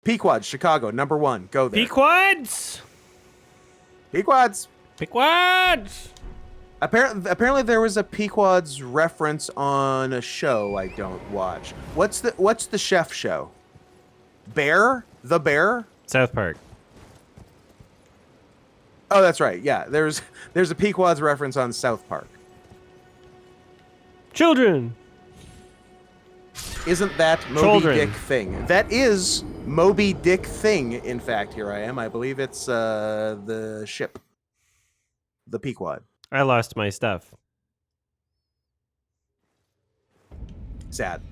Pequods, Chicago, #1. Go there. Pequods. Pequods. Pequods. Apparently there was a Pequods reference on a show I don't watch. What's the chef show? Bear? The Bear? South Park. Oh, that's right. Yeah, there's a Pequods reference on South Park. Children. Isn't that Moby Dick thing? That is Moby Dick thing. In fact, here I am. I believe it's the ship, the Pequod. I lost my stuff. Sad.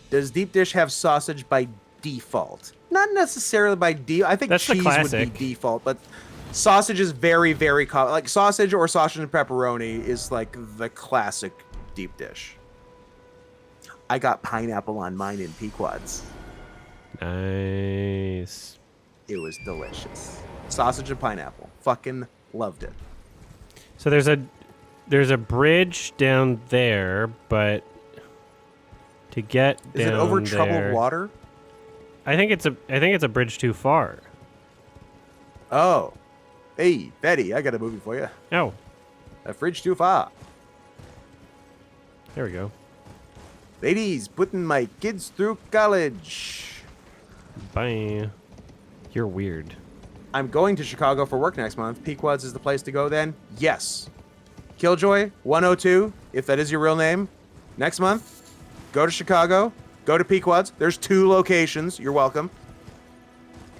Does deep dish have sausage by default? Not necessarily by default. I think That's cheese would be default, but sausage is very, very common. Like sausage or sausage and pepperoni is like the classic deep dish. I got pineapple on mine in Pequods. Nice. It was delicious. Sausage and pineapple. Fucking loved it. So there's a bridge down there, but to get down is it over there, troubled water? I think it's a bridge too far. Oh. Hey, Betty, I got a movie for you. Oh. A fridge too far. There we go. Ladies, putting my kids through college. Bye. You're weird. I'm going to Chicago for work next month. Pequods is the place to go then? Yes. Killjoy 102, if that is your real name, next month, go to Chicago, go to Pequods. There's 2 locations. You're welcome.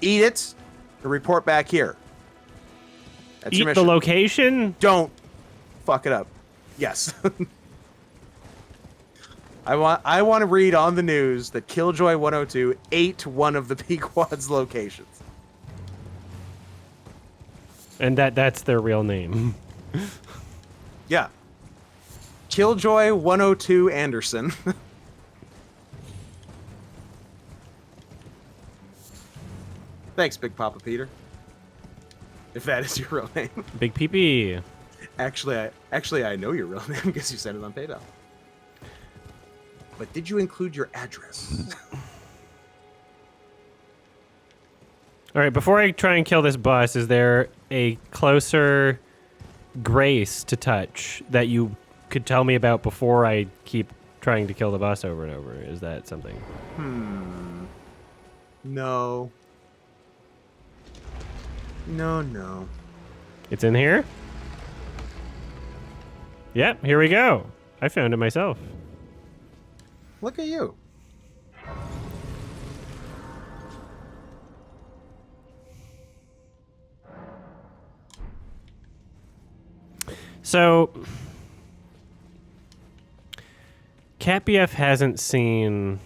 Eat it and report back here. That's Eat your mission. the location? Don't fuck it up. Yes. I want to read on the news that Killjoy 102 ate one of the Pequods locations. And that's their real name. Yeah. Killjoy 102 Anderson. Thanks, Big Papa Peter. If that is your real name. Big Pee-Pee. Actually, I know your real name because you sent it on PayPal. But did you include your address? All right, before I try and kill this boss, is there a closer grace to touch that you could tell me about before I keep trying to kill the boss over and over? Is that something? No. No. It's in here? Yep, here we go. I found it myself. Look at you. So, Cat BF hasn't seen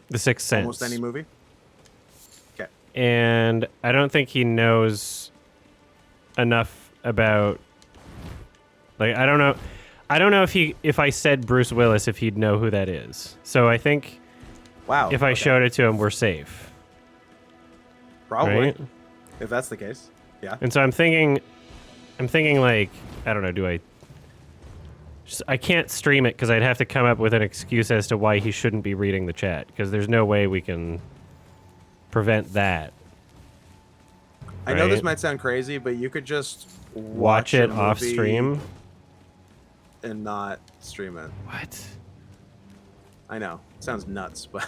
The Sixth Sense. Almost any movie? Okay. And I don't think he knows enough about... Like, I don't know if I said Bruce Willis, if he'd know who that is. So I think if I showed it to him, we're safe. Probably. Right? If that's the case. Yeah. And so I'm thinking like, I don't know, I can't stream it because I'd have to come up with an excuse as to why he shouldn't be reading the chat, because there's no way we can prevent that. I know this might sound crazy, but you could just watch it off stream and not stream it. What? I know. It sounds nuts, but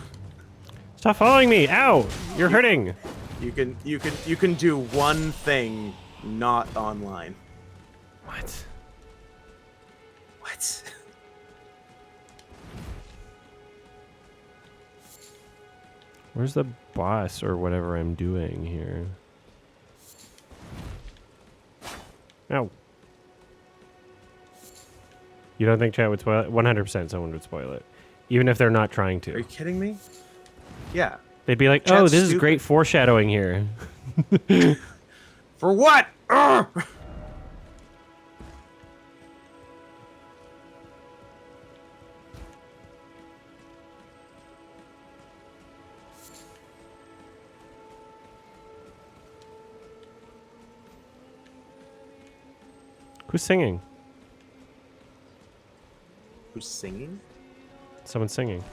stop following me. Ow! You're hurting. You can do one thing not online. What? What? Where's the boss or whatever I'm doing here? Ow. You don't think chat would spoil it? 100% someone would spoil it. Even if they're not trying to. Are you kidding me? Yeah. They'd be like, Chat's oh, this is stupid. great foreshadowing here. For what? Ugh! Who's singing? Who's singing? Someone's singing.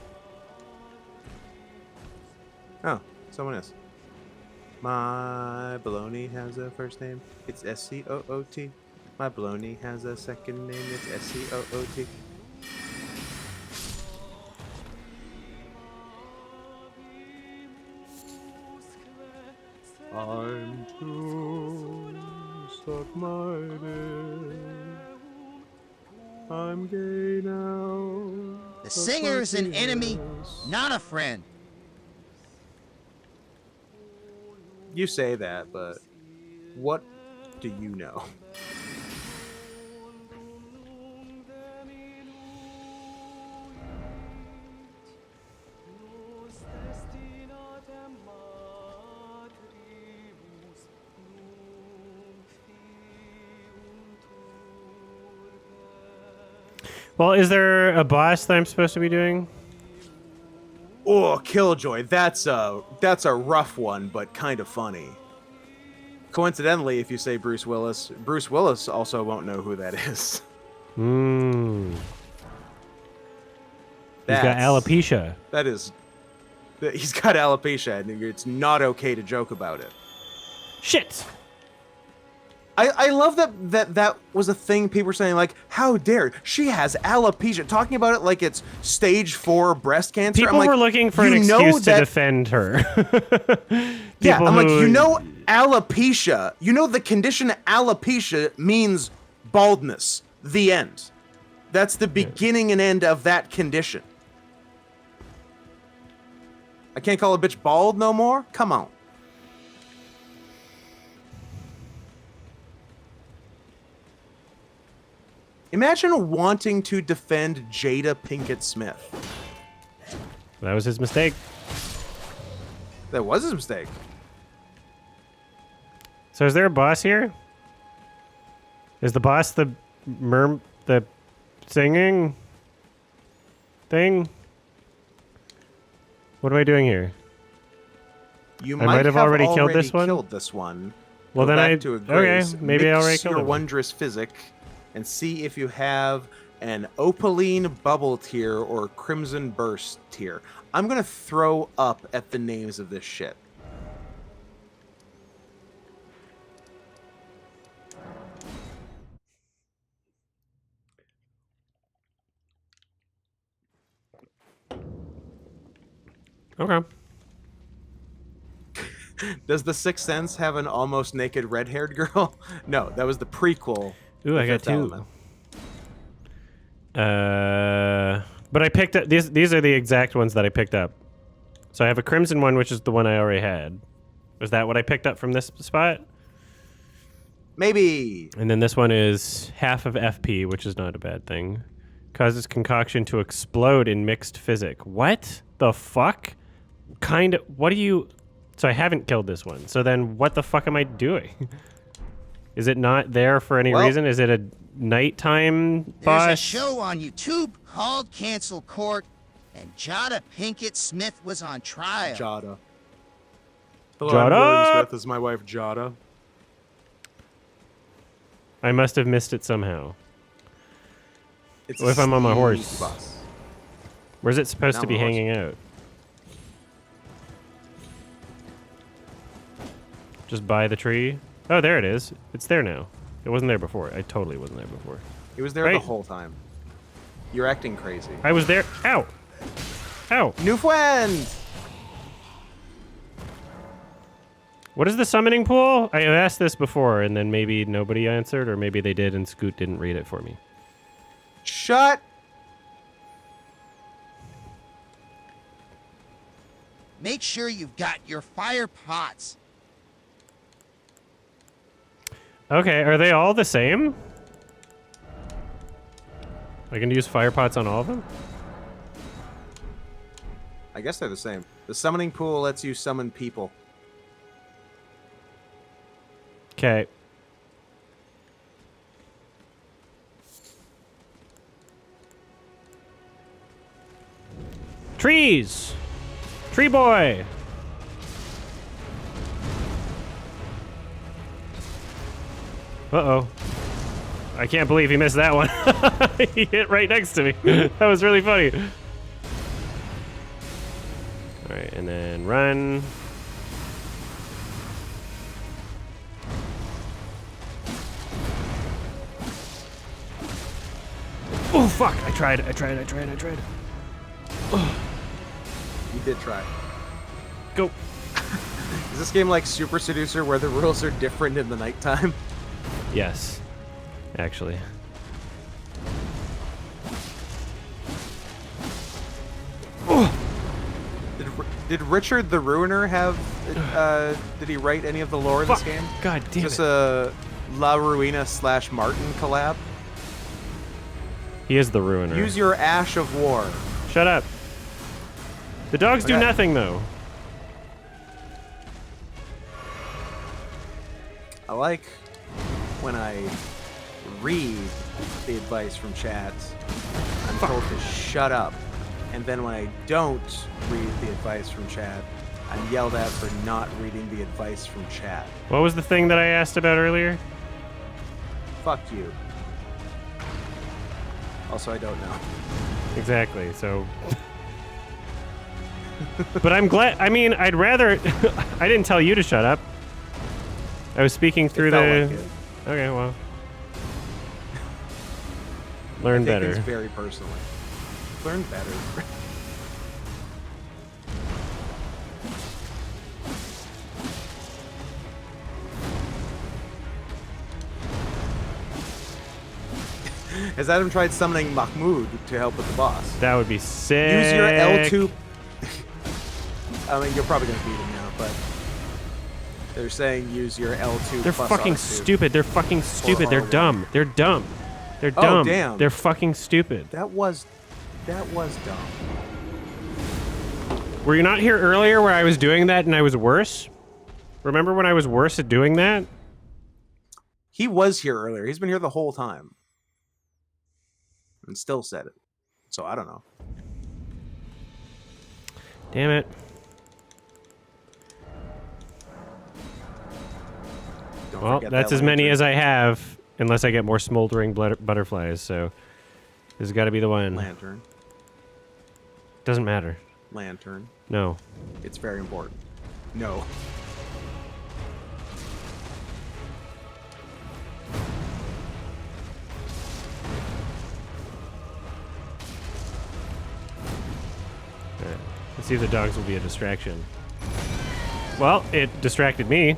Oh, someone is. My baloney has a first name. It's SCOOT. My baloney has a second name. It's SCOOT. I'm too suck my dick. I'm gay now. The singer's an enemy, Yes. not a friend. You say that, but what do you know? Well, is there a boss that I'm supposed to be doing? Oh, Killjoy, that's a rough one, but kind of funny. Coincidentally, if you say Bruce Willis also won't know who that is. Hmm. He's got alopecia. He's got alopecia, and it's not okay to joke about it. Shit. I love that was a thing people were saying, like, how dare she has alopecia, talking about it like it's stage 4 breast cancer. People were looking for an excuse to defend her. Yeah, I'm like, alopecia. You know the condition alopecia means baldness. The end. That's the beginning and end of that condition. I can't call a bitch bald no more? Come on. Imagine wanting to defend Jada Pinkett Smith. That was his mistake. That was his mistake. So is there a boss here? Is the boss the singing thing? What am I doing here? You might have already killed this one? Killed this one. Well, Go then back to a okay, grace, maybe I already mix killed your him. wondrous physic and see if you have an opaline bubble tier or crimson burst tier. I'm gonna throw up at the names of this shit. Okay. Does The Sixth Sense have an almost naked red-haired girl? No, that was the prequel. Ooh, I got Fifth 2. Element. But I picked up these are the exact ones that I picked up. So I have a crimson one, which is the one I already had. Was that what I picked up from this spot? Maybe. And then this one is half of FP, which is not a bad thing. Causes concoction to explode in mixed physic. What the fuck? What do you... So I haven't killed this one. So then what the fuck am I doing? Is it not there for any reason? Is it a nighttime boss? There's a show on YouTube called Cancel Court, and Jada Pinkett Smith was on trial. Jada. Hello, Jada? I'm William Smith. This is my wife, Jada. I must have missed it somehow. It's What if I'm on my horse? sneaky boss. Where's it supposed Now to be I'm on a horse. hanging out? Just by the tree? Oh, there it is. It's there now. It wasn't there before. I totally wasn't there before. He was there Right. the whole time. You're acting crazy. I was there. Ow! Ow! New friend! What is the summoning pool? I have asked this before, and then maybe nobody answered, or maybe they did and Scoot didn't read it for me. Shut. Make sure you've got your fire pots. Okay, are they all the same? I can use fire pots on all of them? I guess they're the same. The summoning pool lets you summon people. Okay. Trees! Tree boy! Uh-oh. I can't believe he missed that one. He hit right next to me. That was really funny. All right, and then run. Oh fuck! I tried. You did try. Go. Is this game like Super Seducer where the rules are different in the nighttime? Yes, actually. Did Richard the Ruiner have? Did he write any of the lore in this game? God damn Just it. a La Ruina / Martin collab. He is the ruiner. Use your Ash of War. Shut up. The dogs do Okay. nothing though. I like when I read the advice from chat, I'm told to shut up. And then when I don't read the advice from chat, I'm yelled at for not reading the advice from chat. What was the thing that I asked about earlier? Fuck you. Also, I don't know. Exactly. So. But I'm glad. I mean, I'd rather. I didn't tell you to shut up. I was speaking through felt the. like it. Okay, well. Learn I take better. things very personally. Learn better. Has Adam tried summoning Mahmoud to help with the boss? That would be sick. Use your L2. I mean, you're probably gonna beat him now, but they're saying use your L2. They're plus fucking R2. stupid. They're fucking stupid. They're R1. dumb. They're dumb. They're Oh, dumb. damn. They're fucking stupid. That was dumb. Were you not here earlier where I was doing that and I was worse? Remember when I was worse at doing that? He was here earlier. He's been here the whole time, and still said it. So I don't know. Damn it. Don't Well, forget that's that as many lantern. as I have, unless I get more smoldering butterflies, so this has got to be the one. Lantern. Doesn't matter. Lantern. No. It's very important. No. Alright. Let's see if the dogs will be a distraction. Well, it distracted me.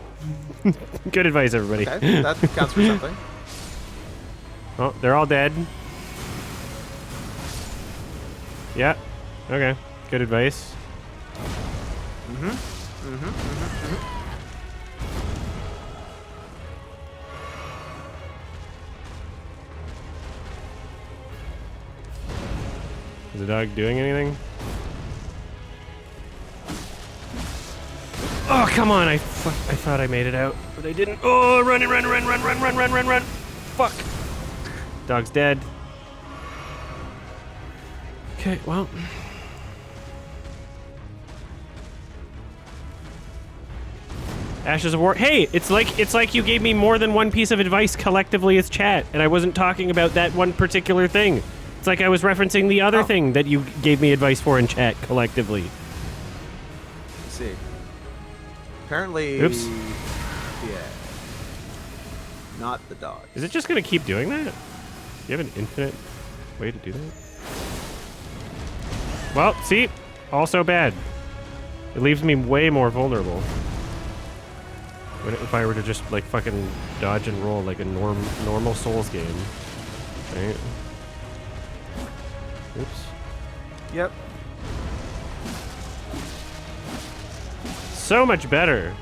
Good advice, everybody. Okay, that counts for something. Oh, they're all dead. Yeah. Okay. Good advice. Is the dog doing anything? Oh, come on. I thought I made it out, but I didn't. Oh, run. Fuck. Dog's dead. Okay, well. Ashes of War. Hey, it's like you gave me more than one piece of advice collectively as chat, and I wasn't talking about that one particular thing. It's like I was referencing the other thing that you gave me advice for in chat collectively. Let's see. Apparently. Oops. Yeah. Not the dog. Is it just gonna keep doing that? Do you have an infinite way to do that? Well, see? Also bad. It leaves me way more vulnerable. If I were to just, like, fucking dodge and roll like a normal Souls game. Right? Oops. Yep. So much better.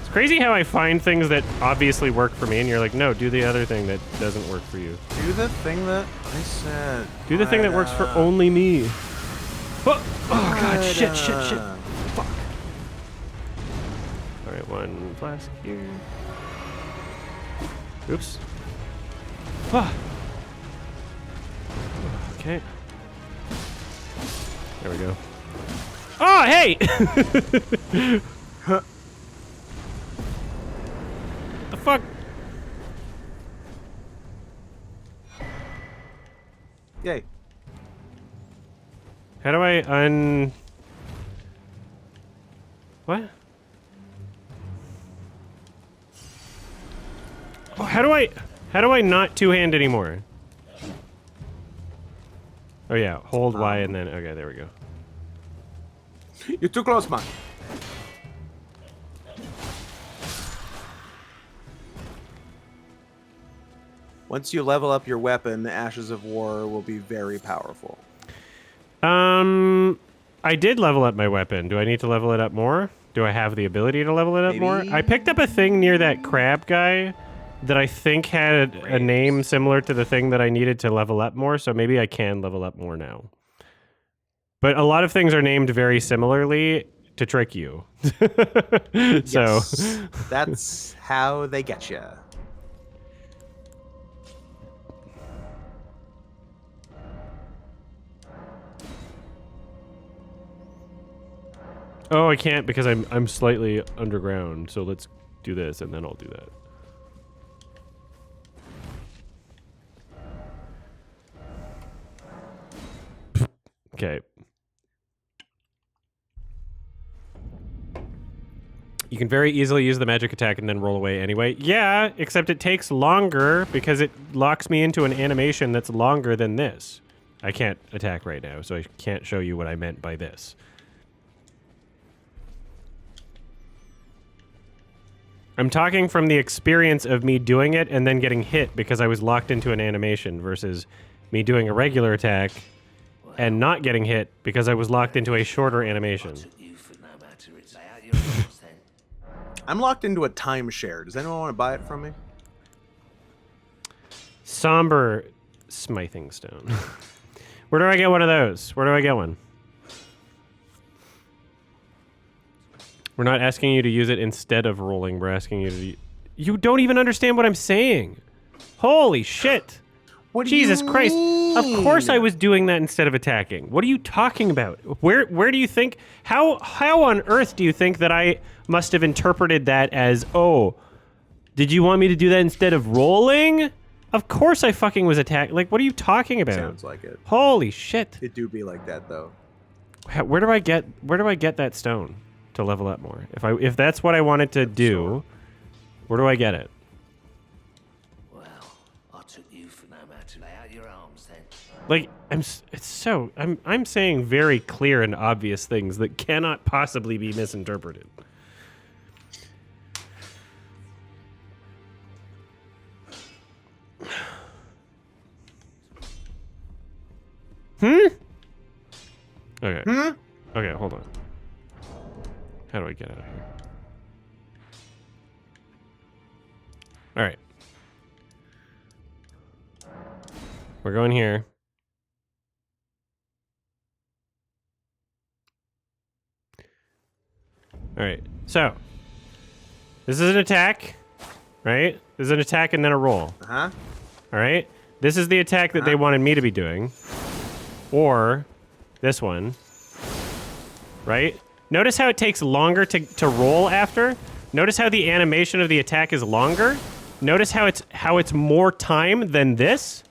It's crazy how I find things that obviously work for me and you're like, no, do the other thing that doesn't work for you. Do the thing that I said. Do the thing that works for only me. Oh god, shit. Fuck. Alright, one flask here. Oops. Ah. Okay. There we go. Oh, hey! The fuck? Yay. How do I What? Oh, how do I not two-hand anymore? Oh yeah, hold Y and then okay, there we go. You're too close, man. Once you level up your weapon, the Ashes of War will be very powerful. I did level up my weapon. Do I need to level it up more? Do I have the ability to level it up more? I picked up a thing near that crab guy that I think had a name similar to the thing that I needed to level up more, so maybe I can level up more now. But a lot of things are named very similarly to trick you. So Yes, that's how they get you. oh, I can't because I'm slightly underground. So let's do this and then I'll do that. Okay. You can very easily use the magic attack and then roll away anyway. Yeah, except it takes longer because it locks me into an animation that's longer than this. I can't attack right now, so I can't show you what I meant by this. I'm talking from the experience of me doing it and then getting hit because I was locked into an animation versus me doing a regular attack and not getting hit because I was locked into a shorter animation. I'm locked into a timeshare. Does anyone want to buy it from me? Somber smithing stone. Where do I get one of those? Where do I get one? We're not asking you to use it instead of rolling. We're asking you to... You don't even understand what I'm saying. Holy shit. What do Jesus you Christ. mean? Of course I was doing that instead of attacking. What are you talking about? Where do you think... How on earth do you think that I must have interpreted that as, oh, did you want me to do that instead of rolling? Of course I fucking was attacked. Like, what are you talking about? Sounds like it. Holy shit. It do be like that, though. Where do I get that stone to level up more? If that's what I wanted to do, where do I get it? Well, I took you for no matter. Lay out your arms then. Like, I'm saying very clear and obvious things that cannot possibly be misinterpreted. Okay. Okay, hold on. How do I get out of here? All right. We're going here. All right. So, this is an attack, right? This is an attack and then a roll. Uh-huh. All right? This is the attack that they wanted me to be doing. Or this one. Right? Notice how it takes longer to roll after? Notice how the animation of the attack is longer? Notice how it's more time than this?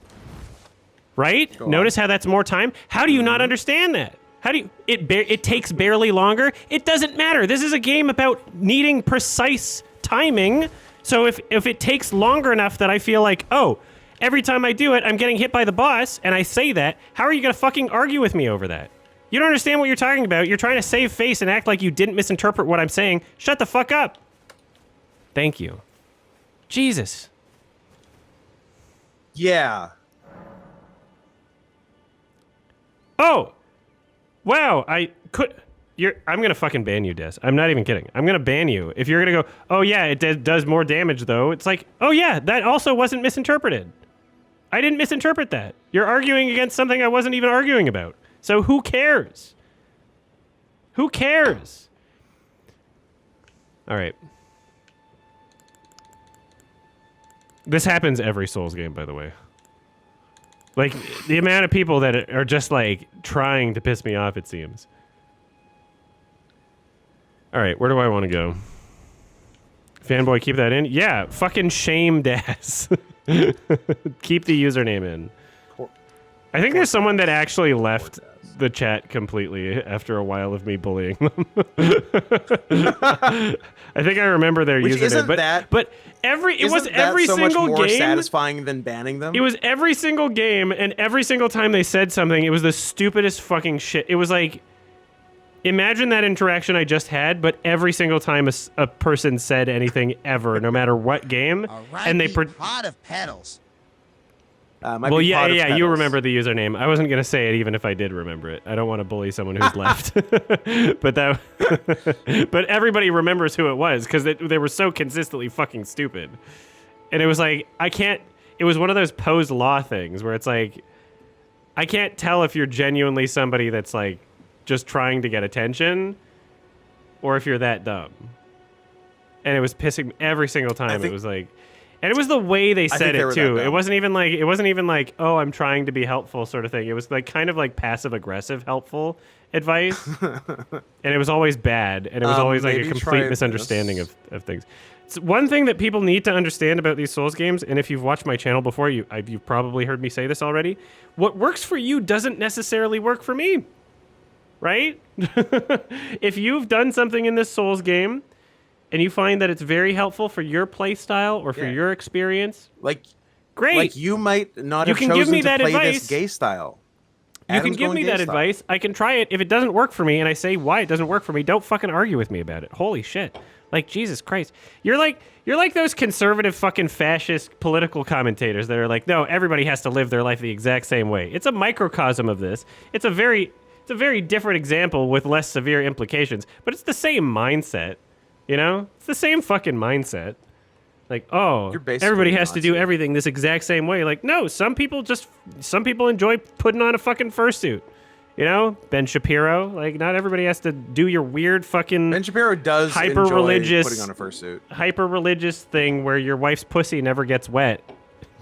Right? Notice how that's more time? How do you not understand that? How do you... It takes barely longer? It doesn't matter. This is a game about needing precise timing. So if it takes longer enough that I feel like, oh, every time I do it, I'm getting hit by the boss, and I say that, how are you going to fucking argue with me over that? You don't understand what you're talking about. You're trying to save face and act like you didn't misinterpret what I'm saying. Shut the fuck up. Thank you. Jesus. Yeah. Oh. Wow, I'm gonna fucking ban you, Des. I'm not even kidding. I'm gonna ban you. If you're gonna go, oh yeah, it does more damage though, it's like, oh yeah, that also wasn't misinterpreted. I didn't misinterpret that. You're arguing against something I wasn't even arguing about. So who cares? Who cares? All right. This happens every Souls game, by the way. Like, the amount of people that are just, like, trying to piss me off, it seems. All right, where do I want to go? Fanboy, keep that in? Yeah, fucking shame Das. Keep the username in. I think there's someone that actually left the chat completely after a while of me bullying them. I think I remember their Which username, isn't but that- it was Isn't every that so single much more game. satisfying than banning them? It was every single game, and every single time they said something, it was the stupidest fucking shit. It was like, imagine that interaction I just had, but every single time a person said anything ever, no matter what game, and they pot of petals. well, yeah, you remember the username. I wasn't gonna say it even if I did remember it. I don't want to bully someone who's left, but everybody remembers who it was because they were so consistently fucking stupid, and it was like It was one of those posed law things where it's like, I can't tell if you're genuinely somebody that's like just trying to get attention, or if you're that dumb. And it was pissing every single time. It was like. And it was the way they said it too. It wasn't even like, oh, I'm trying to be helpful sort of thing. It was like kind of like passive aggressive helpful advice. And it was always bad. And it was always like a complete misunderstanding of things. It's one thing that people need to understand about these Souls games, and if you've watched my channel before, you've probably heard me say this already. What works for you doesn't necessarily work for me. Right? If you've done something in this Souls game and you find that it's very helpful for your play style or for your experience, great. Like you might not have chosen to play this gay style. You can give me that advice. I can try it. If it doesn't work for me and I say why it doesn't work for me, don't fucking argue with me about it. Holy shit. Like, Jesus Christ. You're like those conservative fucking fascist political commentators that are like, no, everybody has to live their life the exact same way. It's a microcosm of this. It's a very different example with less severe implications, but it's the same mindset. You know? It's the same fucking mindset. Like, oh, everybody has to do everything this exact same way. Like, no, some people enjoy putting on a fucking fursuit. You know? Ben Shapiro. Like, not everybody has to do your weird fucking Ben Shapiro does hyper-religious, enjoy putting on a fursuit. Hyper-religious thing where your wife's pussy never gets wet.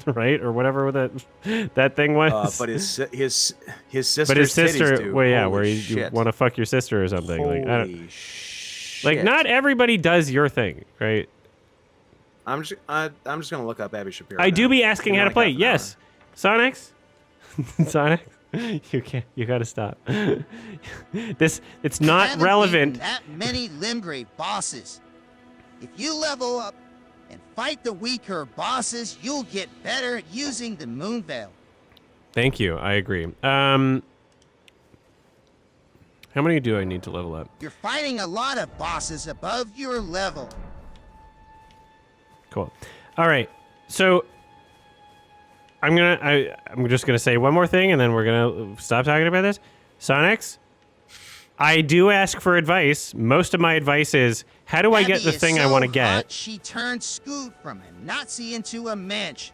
Right? Or whatever that thing was. But his sister's But his sister, do. well, yeah, Holy where you shit. want to fuck your sister or something. Holy like, I don't, shit. like, not everybody does your thing, right? I'm just gonna look up Abby Shapiro. I do now. be asking how to play. Like Yes, Sonics. Sonic, you gotta stop. It's not Haven't relevant. beaten that many Limgrave bosses. If you level up and fight the weaker bosses, you'll get better at using the Moonveil. Thank you. I agree. How many do I need to level up? You're fighting a lot of bosses above your level. Cool. All right. So I'm just gonna say one more thing, and then we're gonna stop talking about this. Sonics, I do ask for advice. Most of my advice is, how do I get the thing I want to get? She turned Scoot from a Nazi into a mensch.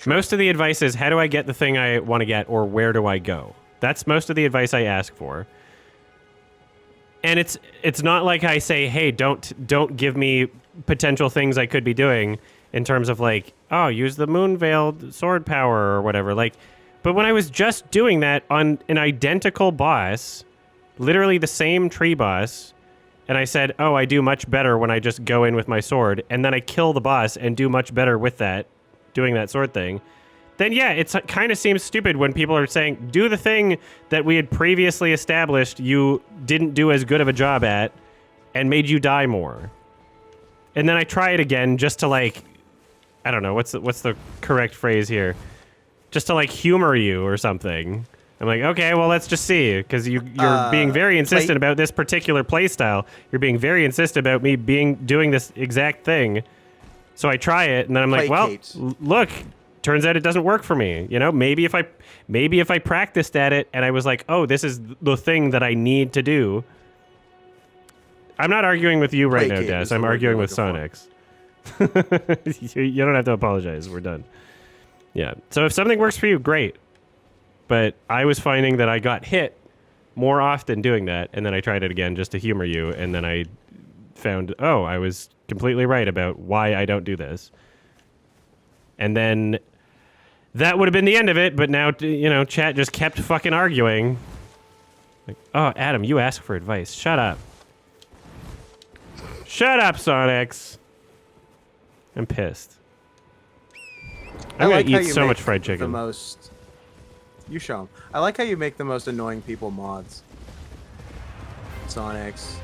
Most of the advice is, how do I get the thing I want to get, or where do I go? That's most of the advice I ask for. And it's not like I say, hey, don't give me potential things I could be doing in terms of like, oh, use the Moonveil sword power or whatever. Like, but when I was just doing that on an identical boss, literally the same tree boss, and I said, oh, I do much better when I just go in with my sword, and then I kill the boss and do much better with that, doing that sword thing, then yeah, it kind of seems stupid when people are saying, do the thing that we had previously established you didn't do as good of a job at and made you die more. And then I try it again just to like, I don't know, what's the correct phrase here? Just to like humor you or something. I'm like, okay, well, let's just see, because you're being very insistent about this particular play style. You're being very insistent about me doing this exact thing. So I try it, and then I'm like, well, look, turns out it doesn't work for me. You know, maybe if I practiced at it and I was like, oh, this is the thing that I need to do. I'm not arguing with you right now, Des. I'm arguing with Sonics. You don't have to apologize. We're done. Yeah. So if something works for you, great. But I was finding that I got hit more often doing that, and then I tried it again just to humor you, and then I found, oh, I was completely right about why I don't do this. And then that would have been the end of it, but now, you know, chat just kept fucking arguing. Like, oh, Adam, you asked for advice. Shut up. Shut up, Sonics. I'm pissed. I'm gonna eat so much fried chicken. You show him. I like how you make the most annoying people mods. Sonics,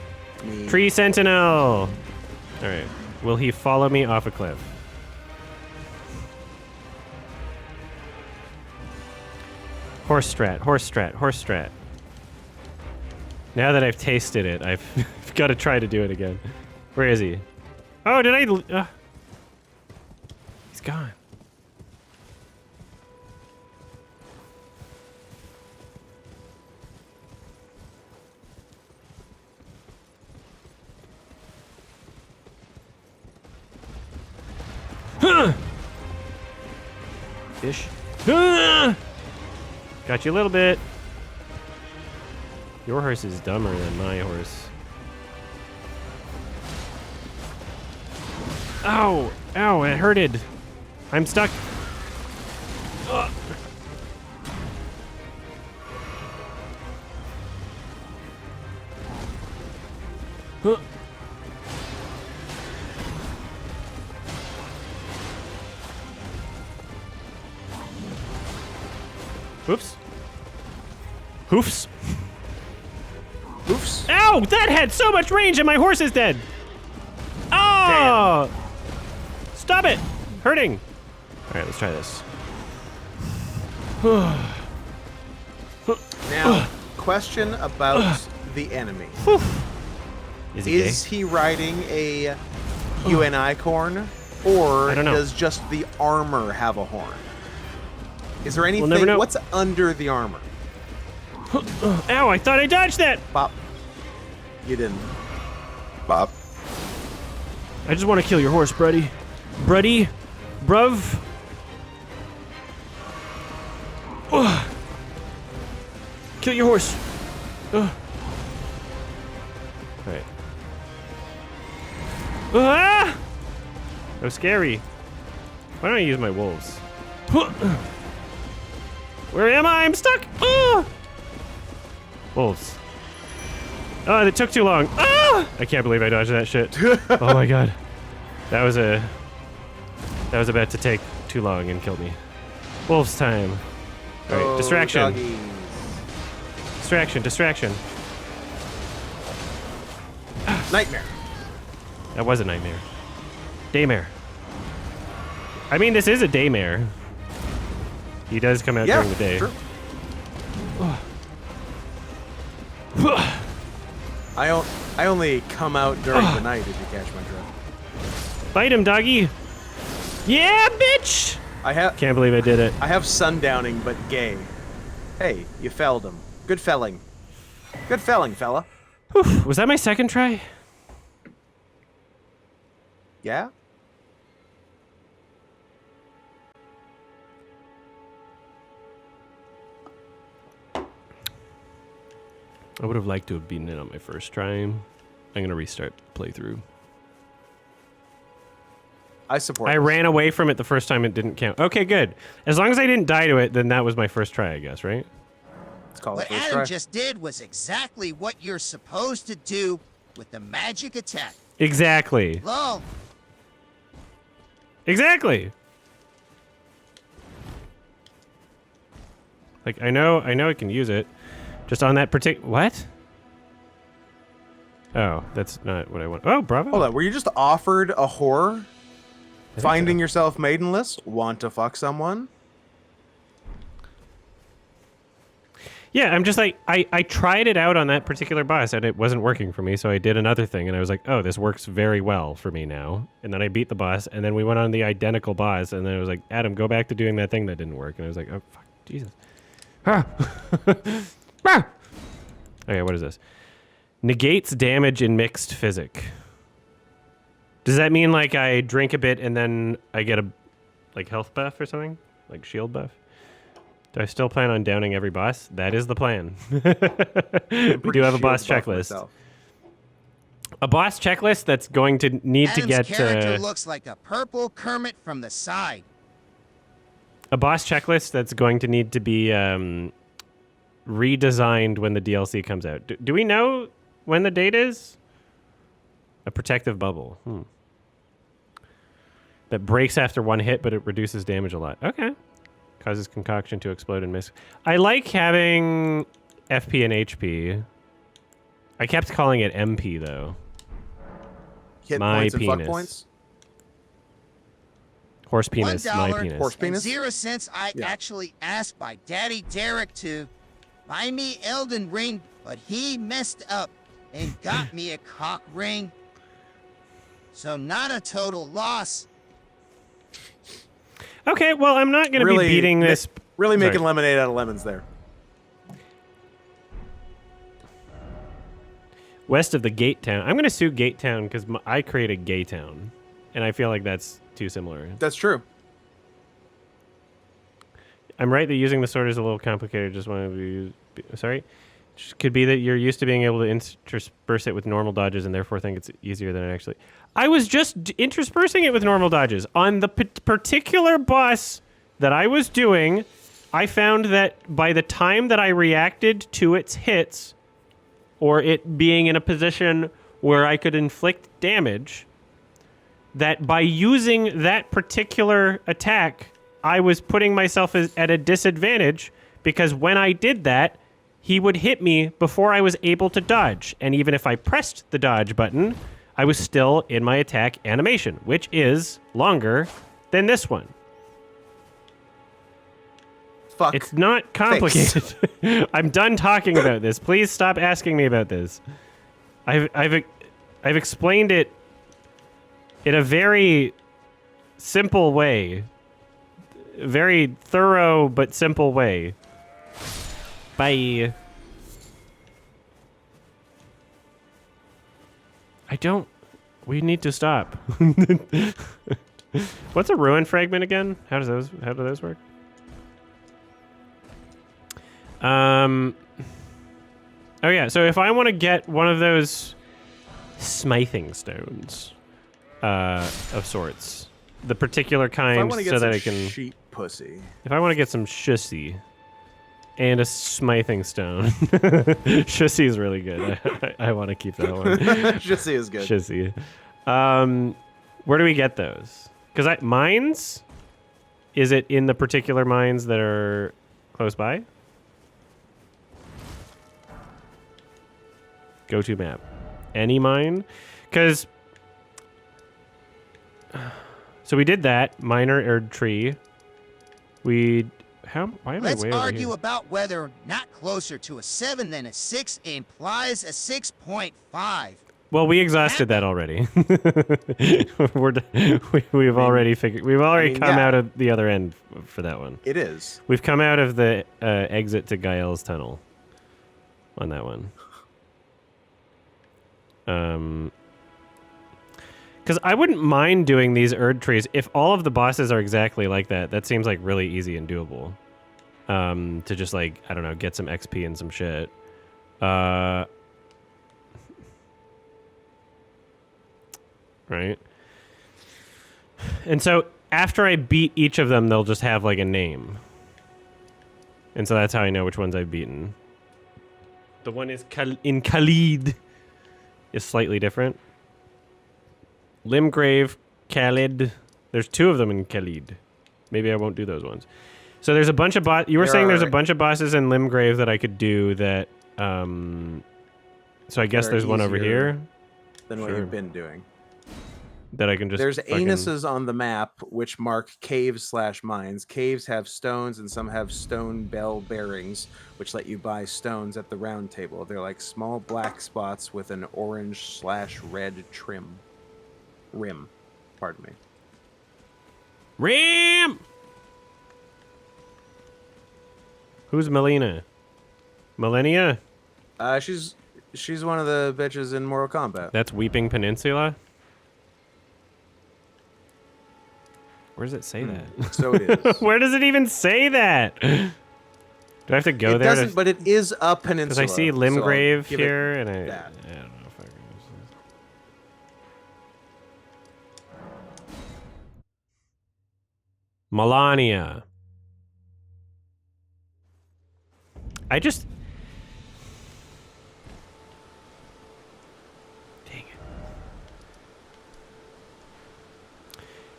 me. Tree Sentinel! Alright. Will he follow me off a cliff? Horse strat, horse strat, horse strat. Now that I've tasted it, I've got to try to do it again. Where is he? Oh, did I... he's gone. Fish. Got you a little bit. Your horse is dumber than my horse. Ow! Ow, it hurted. I'm stuck. Ugh. Huh. Oops. Hoofs. Oofs. Ow! That had so much range and my horse is dead! Oh! Stop it! Hurting! Alright, let's try this. Now, question about the enemy. Is he Is he riding a UNI corn, or I don't know. does just the armor have a horn? Is there anything? never know. What's under the armor? Ow, I thought I dodged that! Bop. You didn't. Bop. I just want to kill your horse, Bruddy. Bruddy? Bruv? Ugh. Kill your horse. Ugh. Alright. Ah! That was scary. Why don't I use my wolves? Where am I? I'm stuck! Ah! Wolves. Oh, that took too long. Ah! I can't believe I dodged that shit. Oh my god. That was about to take too long and kill me. Wolves time. Alright, Oh, distraction. doggies. Distraction, distraction. Nightmare. That was a nightmare. Daymare. I mean, this is a daymare. He does come out Yeah, during the day. true. I only come out during the night, if you catch my drift. Bite him, doggy. Yeah, bitch! Can't believe I did it. I have sundowning, but gay. Hey, you felled him. Good felling. Good felling, fella. Whew, was that my second try? Yeah? I would have liked to have beaten it on my first try. I'm gonna restart the playthrough. I support I this. ran away from it the first time, it didn't count. Okay, good. As long as I didn't die to it, then that was my first try, I guess, right? It's called What first Adam try. just did was exactly what you're supposed to do with the magic attack. Exactly. Lol. Exactly. Like, I know I can use it. Just on that particular... What? Oh, that's not what I want. Oh, bravo. Hold on, were you just offered a whore? think Finding so. yourself maidenless? Want to fuck someone? Yeah, I'm just like, I tried it out on that particular boss and it wasn't working for me, so I did another thing and I was like, oh, this works very well for me now. And then I beat the boss and then we went on the identical boss and then I was like, Adam, go back to doing that thing that didn't work. And I was like, oh, fuck, Jesus. Ah. Ah. Okay, what is this? Negates damage in mixed physic. Does that mean like I drink a bit and then I get a like health buff or something? Like shield buff? Do I still plan on downing every boss? That is the plan. We do have a boss checklist. A boss checklist that's going to need Adam's to get character looks like a purple Kermit from the side. a boss checklist that's going to need to be redesigned when the DLC comes out. Do we know when the date is? A protective bubble. That breaks after one hit, but it reduces damage a lot. Okay. Causes concoction to explode and miss. I like having FP and HP. I kept calling it MP though. Hit My points and fuck penis. points. Horse penis, my $1 penis. Horse and penis? 0 cents I Yeah. actually asked my daddy Derek to buy me Elden Ring, but he messed up and got me a cock ring. So not a total loss. Okay, well, I'm not going to be beating this. Really Sorry. making lemonade out of lemons there. West of the Gate Town. I'm going to sue Gate Town because I created Gay Town, and I feel like that's too similar. That's true. I'm right that using the sword is a little complicated. Just want to be sorry. Could be that you're used to being able to intersperse it with normal dodges and therefore think it's easier than it actually. I was just interspersing it with normal dodges. On the particular boss that I was doing, I found that by the time that I reacted to its hits, or it being in a position where I could inflict damage, that by using that particular attack, I was putting myself at a disadvantage because when I did that, he would hit me before I was able to dodge. And even if I pressed the dodge button, I was still in my attack animation, which is longer than this one. Fuck. It's not complicated. I'm done talking about this. Please stop asking me about this. I've explained it in a very simple way. Very thorough but simple way. Bye. We need to stop. What's a ruin fragment again? How do those work? Oh yeah, so if I want to get one of those smithing stones of sorts, the particular If I kind, want to get so some that I can. sheep pussy. If I want to get some shussy and a smithing stone, shussy is really good. I want to keep that one. Shissy is good. Shissy. Where do we get those? Because mines. Is it in the particular mines that are close by? Go to map. Any mine? Because... So we did that. Miner or tree. Why am I Let's way over argue here? about whether not closer to a 7 than a 6 implies a 6.5. Well, we exhausted that already. We've already figured. We've already come yeah. out of the other end for that one. It is. We've come out of the exit to Gael's tunnel on that one. Because I wouldn't mind doing these Erd trees if all of the bosses are exactly like that. That seems like really easy and doable. To just like, I don't know, get some XP and some shit. Right? And so after I beat each of them, they'll just have like a name. And so that's how I know which ones I've beaten. The one is in Khalid is slightly different. Limgrave, Khalid. There's two of them in Khalid. Maybe I won't do those ones. So there's a bunch of you were saying there's a bunch of bosses in Limgrave that I could do that. So I guess there's one over here Than what Sure. you've been doing. that I can just. There's fucking- anuses on the map which mark caves/mines. Caves have stones and some have stone bell bearings, which let you buy stones at the round table. They're like small black spots with an orange/red rim. Pardon me. Ram! Who's Melina? Millennia? She's one of the bitches in Mortal Kombat. That's Weeping Peninsula? Where does it say that? So it is. Where does it even say that? Do I have to go It there? doesn't, but it is a peninsula. Because I see so I'll Limgrave give it here, and I that. don't know if I can. Melania. I just. Dang it.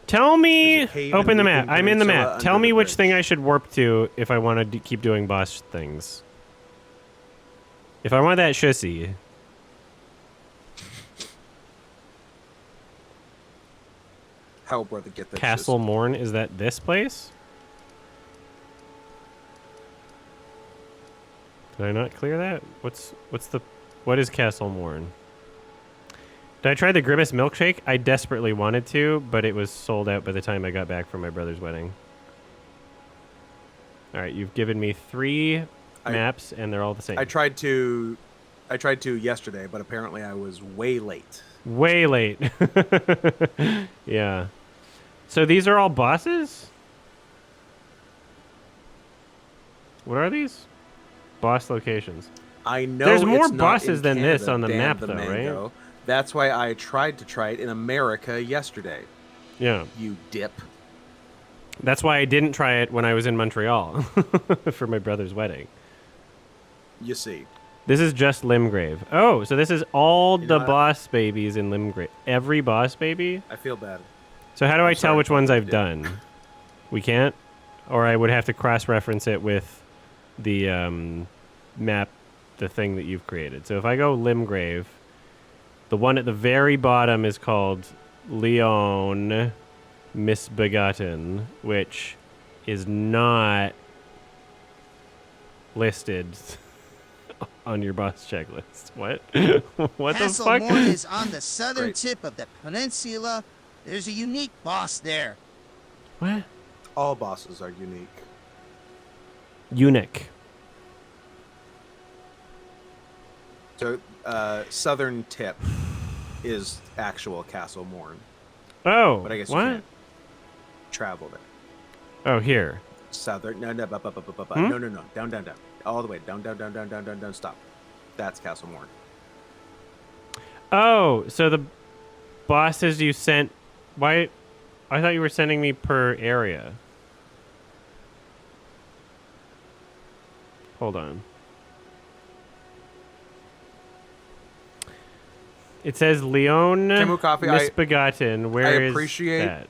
Tell me. There's a cave Open in the the map. Weeping I'm in the Peninsula map. Tell under me the which bridge. thing I should warp to if I want to keep doing boss things. If I want that shussy. Hell, brother, get that Castle shit. Morn, is that this place? Did I not clear that? What is Castle Morn? Did I try the Grimace milkshake? I desperately wanted to, but it was sold out by the time I got back from my brother's wedding. All right, you've given me 3 maps, and they're all the same. I tried to yesterday, but apparently I was way late. Way late. Yeah. So these are all bosses? What are these? Boss locations. I know There's more it's not bosses in than this Canada, on the damn map, the though, mango. right? That's why I tried to try it in America yesterday. Yeah. You dip. That's why I didn't try it when I was in Montreal for my brother's wedding. You see. This is just Limgrave. Oh, so this is all You the know what? boss babies in Limgrave. Every boss baby? I feel bad. So how do I I'm tell sorry, which ones I I've did. done? We can't? Or I would have to cross-reference it with the map, the thing that you've created. So if I go Limgrave, the one at the very bottom is called Leon Misbegotten, which is not listed on your boss checklist. What? What the Castle fuck? Morn is on the southern Great. tip of the peninsula. There's a unique boss there. What? All bosses are unique. Eunuch. So, southern tip is actual Castle Morn, Oh, but I guess you what? can't travel there. Oh, here. Southern, no, Hmm? no, down, all the way, down, stop. That's Castle Morn. Oh, so the bosses you sent... Why? I thought you were sending me per area. Hold on. It says Leon Camu Coffee, Misbegotten. Where is appreciate- that?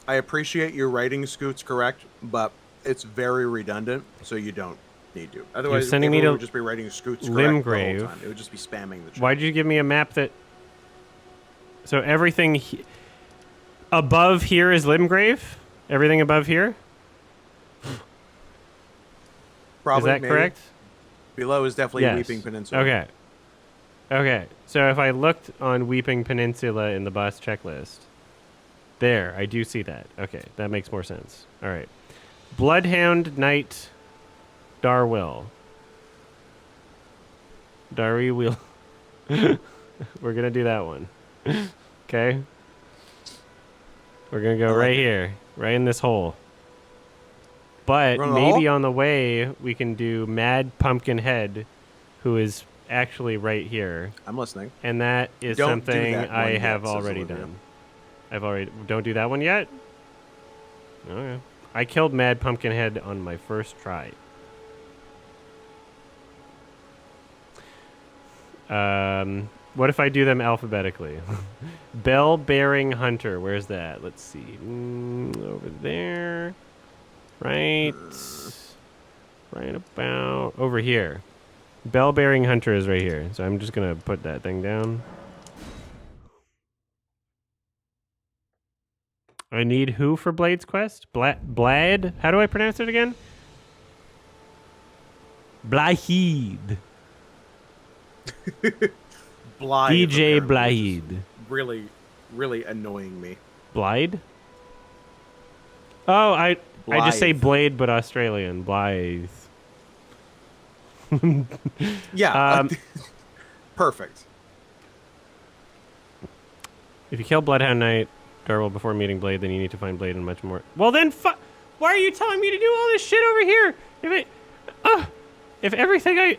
I appreciate your writing Scoot's correct, but it's very redundant, so you don't need to. Otherwise, sending me everyone to would just be writing Scoot's correct the Limgrave. whole time. It would just be spamming the chat. Why'd you give me a map that... So everything above here is Limgrave? Everything above here? Probably, is that maybe. correct? Below is definitely Yes. Weeping Peninsula. Okay. Okay. So if I looked on Weeping Peninsula in the boss checklist, there, I do see that. Okay, that makes more sense. All right. Bloodhound Knight Darwill. Darwill. We're going to do that one. Okay? We're going to go I like right it. here, right in this hole. But Run the maybe hole? on the way we can do Mad Pumpkinhead, who is actually right here. I'm listening. And that is Don't do something that I one have yet, says already Olivia. done. Don't do that one yet? Okay. I killed Mad Pumpkinhead on my first try. What if I do them alphabetically? Bell-bearing hunter, where's that? Let's see. Over there. Right about over here. Bell-bearing hunter is right here. So I'm just going to put that thing down. I need who for Blade's quest? Blad? How do I pronounce it again? Blahid. Blythe, DJ apparently, which is Blahid. Really, really annoying me. Blide? Oh, I just say Blythe. Blade, but Australian. Blythe. Yeah. Perfect. If you kill Bloodhound Knight, Darwell, before meeting Blade, then you need to find Blade and much more. Well, then, why are you telling me to do all this shit over here? If everything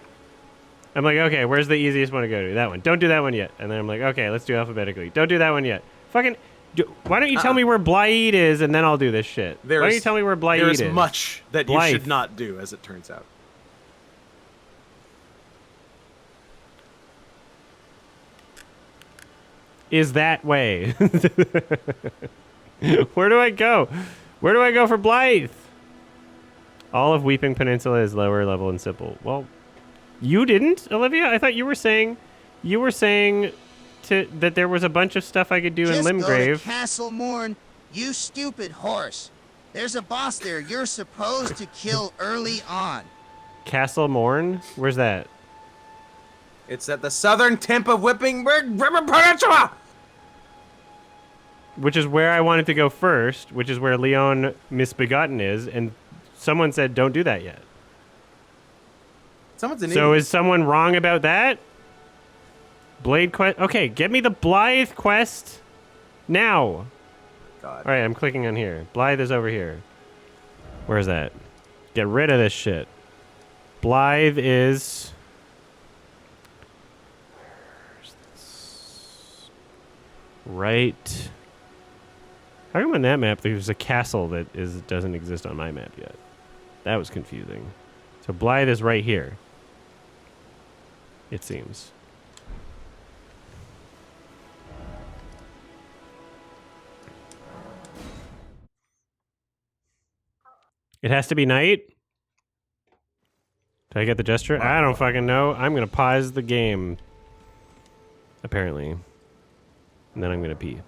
I'm like, okay, where's the easiest one to go to? That one. Don't do that one yet. And then I'm like, okay, let's do alphabetically. Don't do that one yet. Fucking, why don't you tell me where Blythe is, and then I'll do this shit? Why don't you tell me where Blythe is? There is much that you Blythe. should not do, as it turns out. is that way. Where do I go? Where do I go for Blythe? All of Weeping Peninsula is lower level and simple. Well, you didn't, Olivia? I thought you were saying that there was a bunch of stuff I could do in Just go to Limgrave. Castle Morn, you stupid horse. There's a boss there you're supposed to kill early on. Castle Morn? Where's that? It's at the southern tip of Whippingburg River Peninsula. Which is where I wanted to go first, which is where Leon Misbegotten is, and someone said don't do that yet. Someone's an So idiot. is someone wrong about that? Blade quest. Okay, get me the Blythe quest now. God. All right, I'm clicking on here. Blythe is over here. Where's that? Get rid of this shit. Blythe is. Where's this? Right. How come on that map there's a castle that doesn't exist on my map yet? That was confusing. So Blythe is right here. It seems. It has to be night? Did I get the gesture? I don't fucking know. I'm going to pause the game. Apparently. And then I'm going to pee.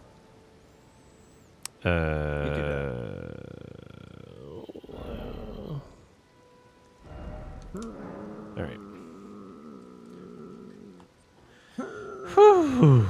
All right. Whew.